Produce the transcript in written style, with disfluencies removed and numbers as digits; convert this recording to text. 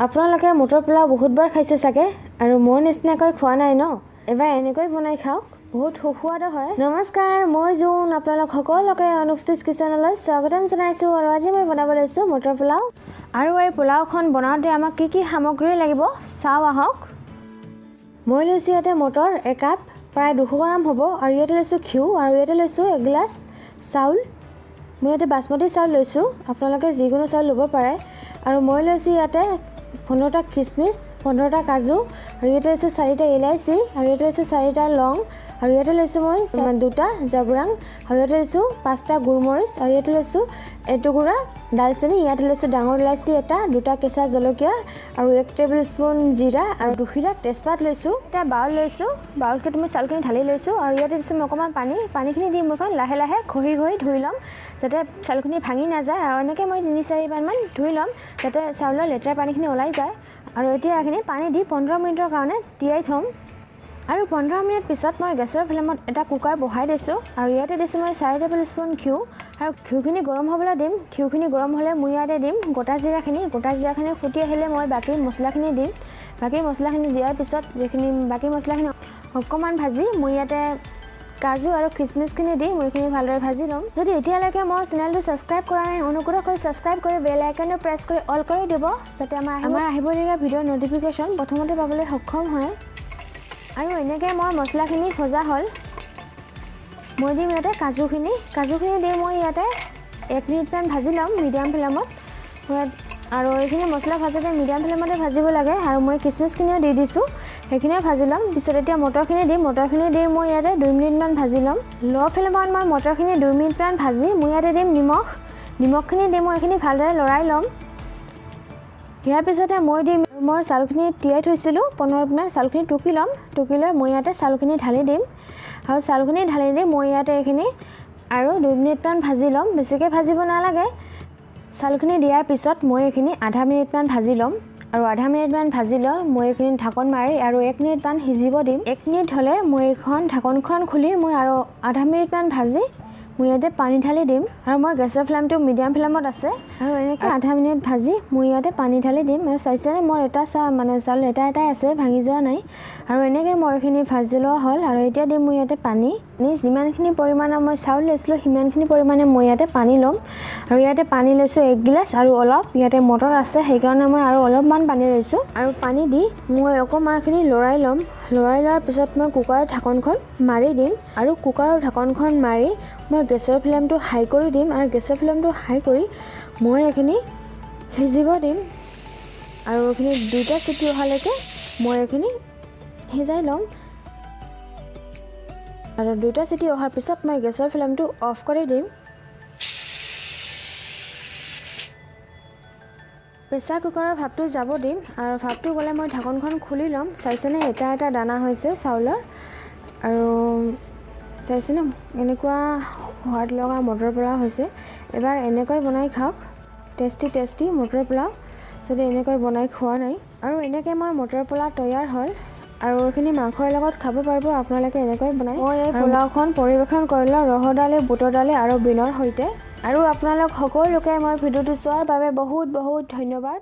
আপোনালোকে মটৰ পোলাও বহুতবাৰ খাইছে চাগে আৰু মোৰ নিচিনাকৈ খোৱা নাই ন এবাৰ এনেকৈ বনাই খাওক বহুত সুস্বাদ হয় নমস্কাৰ মই জুন আপোনালোক সকলোকে অনুফটিছ কিচেনলৈ স্বাগতম জনাইছো আৰু আজি মই বনাব লৈছো মটৰ পোলাও আৰু এই পোলাওখন বনাওঁতে আমাক কি সামগ্ৰী লাগিব চাও আহক মই লৈছো ইয়াতে মটৰ 1 কাপ প্ৰায় 200 গ্ৰাম হ'ব আৰু ইয়াতে লৈছো ঘিউ আৰু ইয়াতে লৈছো 1 গিলাচ চাউল মই ইয়াতে বাসমতি চাউল লৈছো আপোনালোকে যিকোনো চাউল ল'ব পাৰে আৰু মই লৈছো ইয়াতে 15টা কিশমিশ 15টা কাজু আৰু ইয়াতে লৈছো 4টা ইলাইচি আৰু ইয়াতে লৈছো 4টা লং আৰু ইয়াতে লৈছো মই 2টা জাব্ৰাং আৰু ইয়াতে লৈছো 5টা গুৰমৰিচ আৰু ইয়াতে লৈছো এটুকুৰা দালচেনি ইয়াতে লৈছো ডাঙৰ ইলাইচি এটা 2টা কেঁচা জলকীয়া আৰু 1 টেবুলস্পুন জিৰা আৰু 2টা তেজপাত লৈছো এটা বাউল লৈছো বাউলকে তুমি চাউলখিনি ঢালি লৈছো আৰু ইয়াতে দিছো অকমান পানীখিনি দি মই লাহে লাহে ঘহি ধুই লম যাতে চাউলখিনি ভাঙি না যায় আৰু এনেকৈ মই 3-4 বাৰ মান ধুই লম যাতে চাউলৰ লেতেৰা পানীখিনি ওলাই যায় আৰু এতিয়া এখিনি পানী দি 15 মিনিটৰ কাৰণে তিয়াই থম আৰু 15 মিনিট পিছত মই গেছৰ ফ্লেমত এটা কুকাৰ বহাই দিছো আৰু ইয়াতে দিছো মই 4 টেবুলস্পুন ঘিউ আৰু ঘিউখিনি গৰম হ'বলৈ দিম ঘিউখিনি গৰম হ'লে মই ইয়াতে দিম গোটা জিৰাখিনি ফুটি আহিলে মই বাকি মছলাখিনি দিম বাকি মছলাখিনি দিয়াৰ পিছত যেখিনি বাকি মছলাখিনি অকমান ভাজি মই ইয়াতে কাজু আৰু কিশমিশখিনি দি মইখিনি ভালদৰে ভাজি লম যদি এতিয়ালৈকে মোৰ চেনেলটো সাবস্ক্ৰাইব কৰা নাই অনুগ্ৰহ কৰি সাবস্ক্ৰাইব কৰি বেল আইকনটো প্ৰেছ কৰি অল কৰি দিব যাতে আমাৰ আহিবলগীয়া ভিডিঅ'ৰ নটিফিকেশ্যন প্ৰথমতে পাবলৈ সক্ষম হয় আৰু এনেকৈ মই মছলাখিনি ভজা হ'ল মই দিম ইয়াতে কাজুখিনি দি মই ইয়াতে 1 মিনিটমান ভাজি ল'ম মিডিয়াম ফ্লেমত আৰু এইখিনি মছলা ভাজোঁতে মিডিয়াম ফ্লেমতে ভাজিব লাগে আৰু মই কিশমিশখিনিও দি দিছোঁ সেইখিনিও ভাজি ল'ম পিছত এতিয়া মটৰখিনি দি মই ইয়াতে 2 মিনিটমান ভাজি ল'ম ল' ফ্লেমত মই মটৰখিনি 2 মিনিটমান ভাজি মই ইয়াতে দিম নিমখখিনি দি মই এইখিনি ভালদৰে লৰাই ল'ম ইয়াৰ পিছতে মই দিম মই চাউলখিনি তিয়াই থৈছিলোঁ 15 মিনিট চাউলখিনি টুকি লৈ মই ইয়াতে চাউলখিনি ঢালি দিম আৰু চাউলখিনি ঢালি দি মই ইয়াতে এইখিনি আৰু 2 মিনিটমান ভাজি ল'ম বেছিকৈ ভাজিব নালাগে চাউলখিনি দিয়াৰ পিছত মই এইখিনি আধা মিনিটমান ভাজি ল'ম আৰু আধা মিনিটমান ভাজি লৈ মই এইখিনি ঢাকন মাৰি আৰু 1 মিনিটমান সিজিব দিম 1 মিনিট হ'লে মই এইখন ঢাকনখন খুলি মই আৰু আধা মিনিটমান ভাজি মই ইয়াতে পানী ঢালি দিম আৰু মই গেছৰ ফ্লেমটো মিডিয়াম ফ্লেমত আছে আৰু এনেকৈ আধা মিনিট ভাজি মই ইয়াতে পানী ঢালি দিম আৰু চাইছেনে মোৰ এটা চাউল এটাই আছে ভাঙি যোৱা নাই আৰু এনেকৈ মই এইখিনি ভাজি লোৱা হ'ল আৰু এতিয়া দিম মই ইয়াতে পানী যিমানখিনি পৰিমাণৰ মই চাউল লৈছিলোঁ সিমানখিনি পৰিমাণে মই ইয়াতে পানী ল'ম আৰু ইয়াতে পানী লৈছোঁ 1 গিলাচ আৰু অলপ ইয়াতে মটৰ আছে সেইকাৰণে মই আৰু অলপমান পানী লৈছোঁ আৰু পানী দি মই অকণমানখিনি লৰাই ল'ম লৰাই লোৱাৰ পিছত মই কুকাৰৰ ঢাকনখন মাৰি দিম আৰু কুকাৰৰ ঢাকনখন মাৰি মই গেছৰ ফ্লেমটো হাই কৰি দিম আৰু গেছৰ ফ্লেমটো হাই কৰি মই এইখিনি সিজিব দিম আৰু এইখিনি 2টা চিটি অহালৈকে মই এইখিনি সিজাই ল'ম আৰু 2টা চিটি অহাৰ পিছত মই গেছৰ ফ্লেমটো অফ কৰি দিম প্ৰেছাৰ কুকাৰৰ ভাপটো যাব দিম আৰু ভাপটো গ'লে মই ঢাকনখন খুলি ল'ম চাইছেনে এটা দানা হৈছে চাউলৰ আৰু চাইছেনে এনেকুৱা সোৱাদ লগা মটৰ পোলাও হৈছে এবাৰ এনেকৈ বনাই খাওক টেষ্টি মটৰ পোলাও যদি এনেকৈ বনাই খোৱা নাই আৰু এনেকৈ মই মটৰ পোলাও তৈয়াৰ হ'ল আৰু এইখিনি মাংসৰ লগত খাব পাৰিব আপোনালোকে এনেকৈ বনাই মই এই পোলাওখন পৰিৱেশন কৰিলোঁ ৰহৰ দালি বুটৰ দালি আৰু বিনৰ সৈতে আৰু আপোনালোক সকলোকে মই ভিডিঅ'টো চোৱাৰ বাবে বহুত ধন্যবাদ।